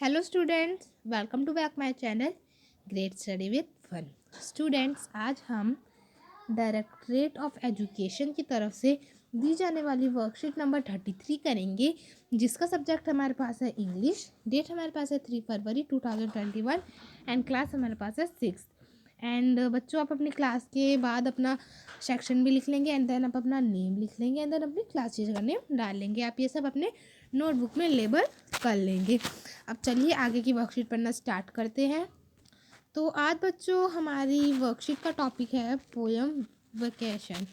Hello students, welcome to back my channel great study with fun. Students, आज हम directorate of education की तरफ से दी जाने वाली वर्कशीट नंबर 33 करेंगे, जिसका सब्जेक्ट हमारे पास है इंग्लिश। डेट हमारे पास है 3 फरवरी 2021 एंड क्लास हमारे पास है 6। एंड बच्चों, आप अपनी क्लास के बाद अपना सेक्शन भी लिख लेंगे एंड देन आप अपना नेम लिख लेंगे एंड देन अपनी क्लास टीचर का नेम डाल लेंगे। आप ये सब अपने नोटबुक में लेबल कर लेंगे। अब चलिए आगे की वर्कशीट पढ़ना स्टार्ट करते हैं। तो आज बच्चों हमारी वर्कशीट का टॉपिक है पोयम वेकेशन।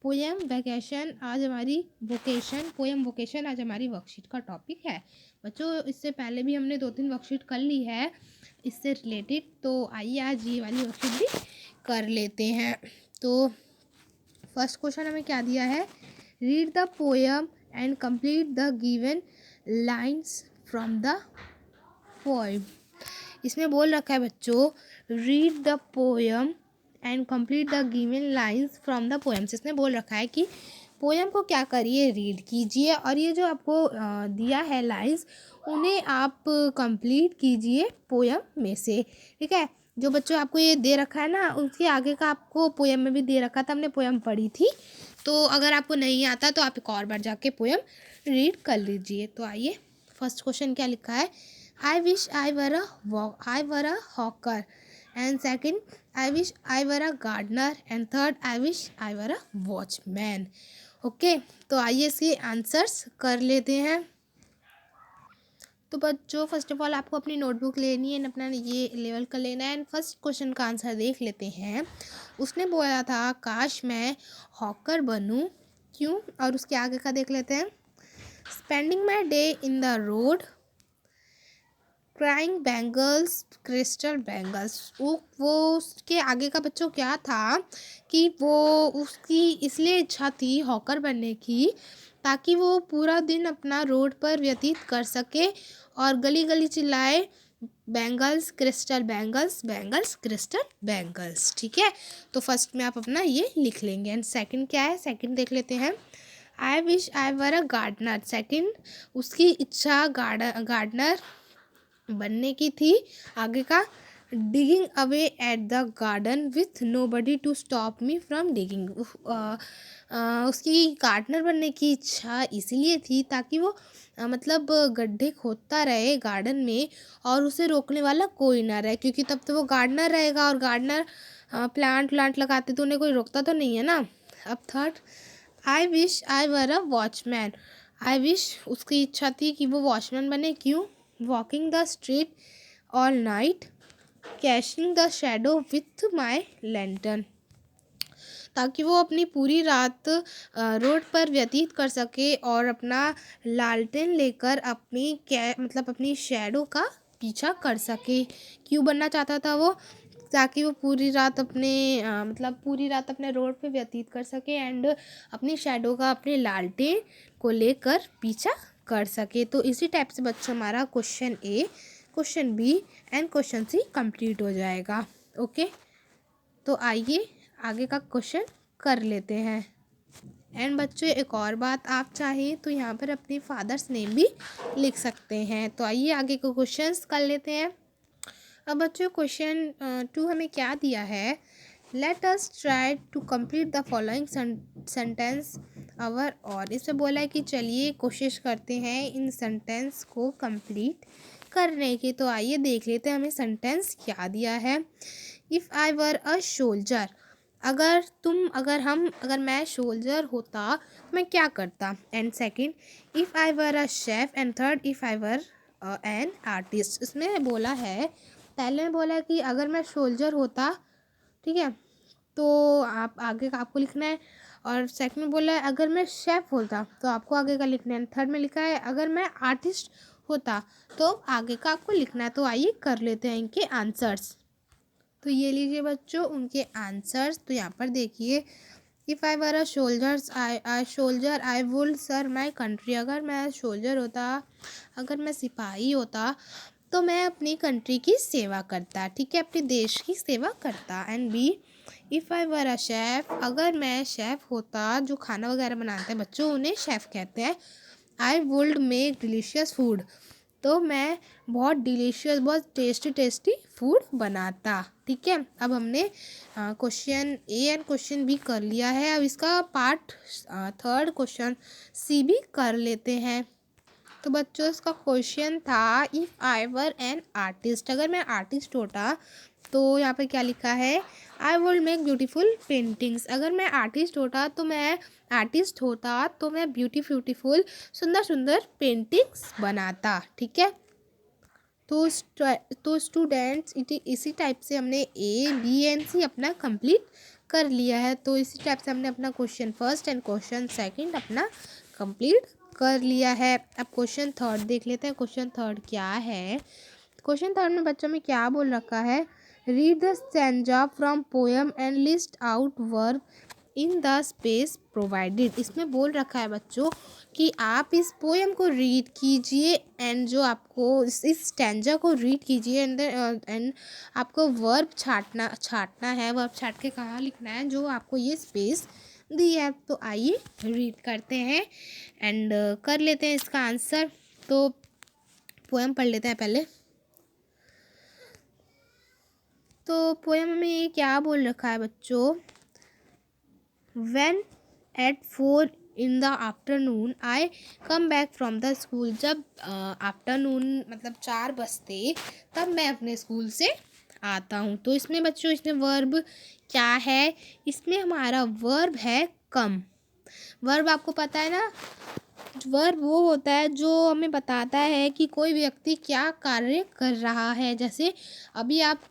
पोयम वेकेशन आज हमारी पोयम वोकेशन आज हमारी वर्कशीट का टॉपिक है। बच्चों, इससे पहले भी हमने 2-3 वर्कशीट कर ली है इससे रिलेटेड, तो आइए आज ये वाली वर्कशीट भी कर लेते हैं। तो फर्स्ट क्वेश्चन हमें क्या दिया है? Read the poem and complete the given lines from the poem. इसमें बोल रखा है बच्चों, read the poem and complete the given lines from the poems. इसमें बोल रखा है कि पोएम को क्या करिए, रीड कीजिए और ये जो आपको दिया है लाइन्स, उन्हें आप कंप्लीट कीजिए पोएम में से। ठीक है, जो बच्चों आपको ये दे रखा है ना, उसके आगे का आपको पोएम में भी दे रखा था, हमने पोएम पढ़ी थी। तो अगर आपको नहीं आता तो आप एक और बार जाके पोएम रीड कर लीजिए। तो आइए, फर्स्ट क्वेश्चन क्या लिखा है? I wish I were a hawker, and second, I wish I were a gardener, and third, I wish I were a watchman. Okay, तो आइए इसके आंसर्स कर लेते हैं। तो बच्चों, फर्स्ट ऑफ ऑल आपको अपनी नोटबुक लेनी है, अपना ये लेवल कर लेना है एंड फर्स्ट क्वेश्चन का आंसर देख लेते हैं। उसने बोला था काश मैं हॉकर बनूं, क्यों? और उसके आगे का देख लेते हैं। Spending my day in the road crying bangles crystal bangles. वो उसके आगे का बच्चों क्या था कि वो उसकी इसलिए इच्छा थी हॉकर बनने की, ताकि वो पूरा दिन अपना रोड पर व्यतीत कर सके और गली गली चिल्लाए bangles crystal bangles, bangles crystal bangles. ठीक है, तो फर्स्ट में आप अपना ये लिख लेंगे एंड सेकंड क्या है? सेकंड देख लेते हैं। I wish I were a gardener. Second, उसकी इच्छा गार्डनर बनने की थी। आगे का, digging away at the garden with nobody to stop me from digging. उसकी गार्डनर बनने की इच्छा इसीलिए थी ताकि वो मतलब गड्ढे खोदता रहे गार्डन में और उसे रोकने वाला कोई ना रहे, क्योंकि तब तो वो गार्डनर रहेगा और गार्डनर प्लांट लगाते तो उन्हें कोई रोकता तो नहीं है ना। अब third, I wish I were a watchman. I wish, उसकी इच्छा थी कि वो वॉचमैन बने, क्यों? Walking the street all night caching the shadow with my lantern, ताकि वो अपनी पूरी रात रोड पर व्यतीत कर सके और अपना लालटेन लेकर अपनी शेडो का पीछा कर सके। क्यों बनना चाहता था वो? ताकि वो पूरी रात अपने रोड पे व्यतीत कर सके एंड अपनी शेडो का, अपने लालटेन को लेकर पीछा कर सके। तो इसी टाइप से बच्चों हमारा question A, question B and question C complete हो जाएगा। ओके, तो आइए आगे का क्वेश्चन कर लेते हैं। एंड बच्चों, एक और बात, आप चाहें तो यहाँ पर अपने फादर्स नेम भी लिख सकते हैं। तो आइए आगे को क्वेश्चंस कर लेते हैं। अब बच्चों, क्वेश्चन 2 हमें क्या दिया है? Let us try to complete the following sentence our. और इसमें बोला है कि चलिए कोशिश करते हैं इन सेंटेंस को कंप्लीट करने की। तो आइए देख लेते हैं हमें सेंटेंस क्या दिया है। If I were a soldier, अगर मैं सोल्जर होता तो मैं क्या करता। And second, if I were a chef and third, if I were an artist. इसमें बोला है, पहले में बोला है कि अगर मैं सोल्जर होता, ठीक है, तो आप आगे का आपको लिखना है। और सेकंड में बोला है अगर मैं शेफ होता तो आपको आगे का लिखना है। थर्ड में लिखा है अगर मैं आर्टिस्ट होता तो आगे का आपको लिखना है। तो आइए कर लेते हैं इनके आंसर्स। तो ये लीजिए बच्चों उनके आंसर्स। तो यहाँ पर देखिए, if I were a soldier I would serve my country. अगर मैं सोल्जर होता, अगर मैं सिपाही होता तो मैं अपनी कंट्री की सेवा करता। ठीक है, अपने देश की सेवा करता। And B, if I were a chef, अगर मैं शेफ़ होता, जो खाना वगैरह बनाते हैं बच्चों उन्हें शेफ़ कहते हैं। I would make delicious food, तो मैं बहुत डिलीशियस, बहुत टेस्टी टेस्टी फूड बनाता। ठीक है, अब हमने question A and question B कर लिया है। अब इसका पार्ट थर्ड क्वेश्चन सी भी कर लेते हैं। तो बच्चों इसका क्वेश्चन था, if I were an artist, अगर मैं आर्टिस्ट होता तो यहाँ पे क्या लिखा है, I would make beautiful paintings. अगर मैं आर्टिस्ट होता तो मैं ब्यूटीफुल सुंदर सुंदर पेंटिंग्स बनाता। ठीक है, तो स्टूडेंट्स इसी टाइप से हमने ए बी एंड सी अपना कंप्लीट कर लिया है। तो इसी टाइप से हमने अपना question first and question second अपना कंप्लीट कर लिया है। अब क्वेश्चन थर्ड देख लेते हैं। क्वेश्चन थर्ड क्या है? क्वेश्चन थर्ड में बच्चों में क्या बोल रखा है, read the stanza from poem and list out verb in the space provided. इसमें बोल रखा है बच्चों कि आप इस पोएम को रीड कीजिए एंड जो आपको इस स्टैंजा को रीड कीजिए एंड आपको वर्ब छाटना है। वर्ब छाट के कहाँ लिखना है, जो आपको ये स्पेस दी है। तो आइए रीड करते हैं एंड कर लेते हैं इसका आंसर। तो पोएम पढ़ लेते हैं पहले। तो पोएम में ये क्या बोल रखा है बच्चों, When at 4 in the afternoon I come back from the school। जब आफ्टरनून मतलब 4 बजते तब मैं अपने स्कूल से आता हूँ। तो इसमें बच्चों इसमें वर्ब क्या है, इसमें हमारा वर्ब है कम। वर्ब आपको पता है ना, वर्ब वो होता है जो हमें बताता है कि कोई व्यक्ति क्या कार्य कर रहा है। जैसे अभी आप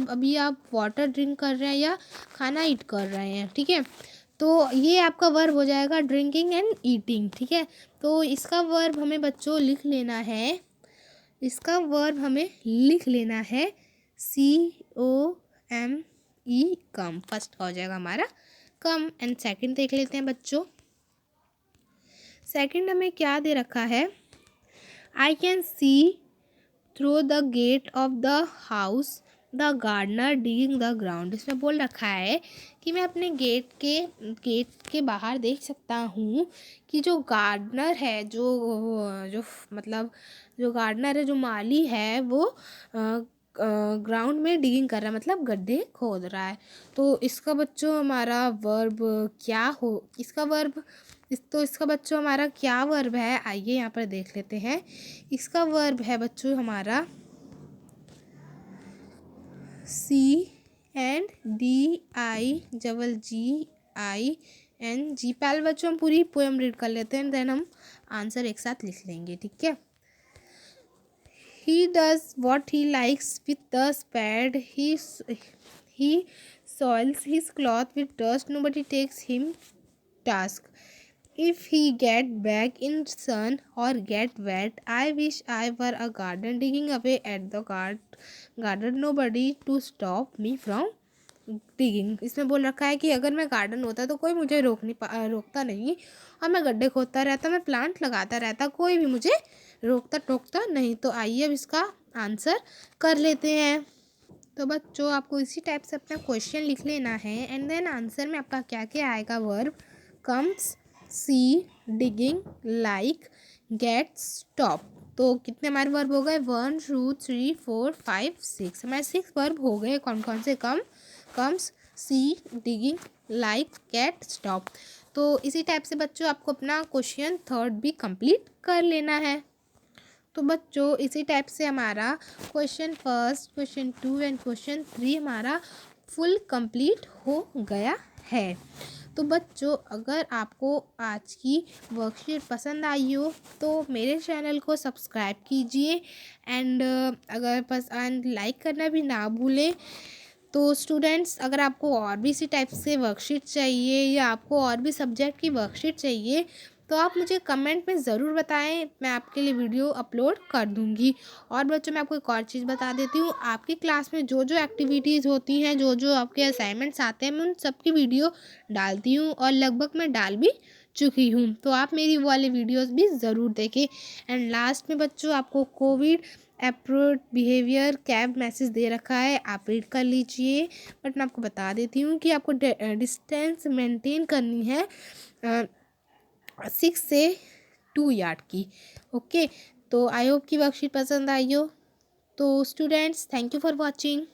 अभी आप वाटर ड्रिंक कर रहे हैं या खाना ईट कर रहे हैं। ठीक है, तो ये आपका वर्ब हो जाएगा ड्रिंकिंग एंड ईटिंग। ठीक है, तो इसका वर्ब हमें बच्चों लिख लेना है, COME, कम। फर्स्ट का हो जाएगा हमारा कम। एंड सेकंड देख लेते हैं बच्चों। सेकंड हमें क्या दे रखा है, I can see through the gate of the house the gardener digging the ground. इसमें बोल रखा है कि मैं अपने गेट के बाहर देख सकता हूँ कि जो गार्डनर है, जो गार्डनर है, जो माली है, वो ग्राउंड में डिगिंग कर रहा है, मतलब गड्ढे खोद रहा है। तो इसका बच्चों हमारा वर्ब क्या हो, इसका बच्चों हमारा क्या वर्ब है, आइए यहाँ पर देख लेते हैं। इसका वर्ब है बच्चों हमारा CNDIGING। पहले बच्चों हम पूरी पोएम रीड कर लेते हैं, देन हम आंसर एक साथ लिख लेंगे। ठीक है, He does what he likes with the spade. He soils his cloth with dust. Nobody takes him task. If he get back in sun or get wet, I wish I were a garden digging away at the garden. Nobody to stop me from digging। इसमें बोल रखा है कि अगर मैं garden होता तो कोई मुझे रोकता नहीं, और मैं गड्ढे खोदता रहता, मैं प्लांट लगाता रहता, कोई भी मुझे रोकता टोकता नहीं। तो आइए अब इसका आंसर कर लेते हैं। तो बच्चों आपको इसी टाइप से अपना क्वेश्चन लिख लेना है एंड देन आंसर में आपका क्या क्या आएगा, वर्ब कम्स, सी, डिगिंग, लाइक, गेट, स्टॉप। तो कितने हमारे वर्ब हो गए, 1 2 3 4 5 6, हमारे 6 वर्ब हो गए। कौन कौन से, कम्स, सी, डिगिंग, लाइक, गेट, स्टॉप। तो इसी टाइप से बच्चों आपको अपना क्वेश्चन थर्ड भी कंप्लीट कर लेना है। तो बच्चों इसी टाइप से हमारा question first, question 2 and question 3 हमारा फुल कंप्लीट हो गया है। तो बच्चों अगर आपको आज की वर्कशीट पसंद आई हो तो मेरे चैनल को सब्सक्राइब कीजिए एंड लाइक करना भी ना भूलें। तो स्टूडेंट्स अगर आपको और भी इसी टाइप से वर्कशीट चाहिए या आपको और भी सब्जेक्ट की वर्कशीट चाहिए तो आप मुझे कमेंट में ज़रूर बताएं, मैं आपके लिए वीडियो अपलोड कर दूंगी। और बच्चों मैं आपको एक और चीज़ बता देती हूँ, आपकी क्लास में जो जो एक्टिविटीज़ होती हैं, जो जो आपके असाइनमेंट्स आते हैं, मैं उन सब की वीडियो डालती हूँ और लगभग मैं डाल भी चुकी हूँ। तो आप मेरी वो वाली वीडियोज़ भी ज़रूर देखें। एंड लास्ट में बच्चों आपको कोविड अप्रोप्रिएट बिहेवियर कैब मैसेज दे रखा है, आप रीड कर लीजिए। बट मैं आपको बता देती हूँ कि आपको डिस्टेंस मेंटेन करनी है 6 से 2 यार्ड की। ओके, तो आई होप कि वर्कशीट पसंद आई हो। तो students, thank you for watching.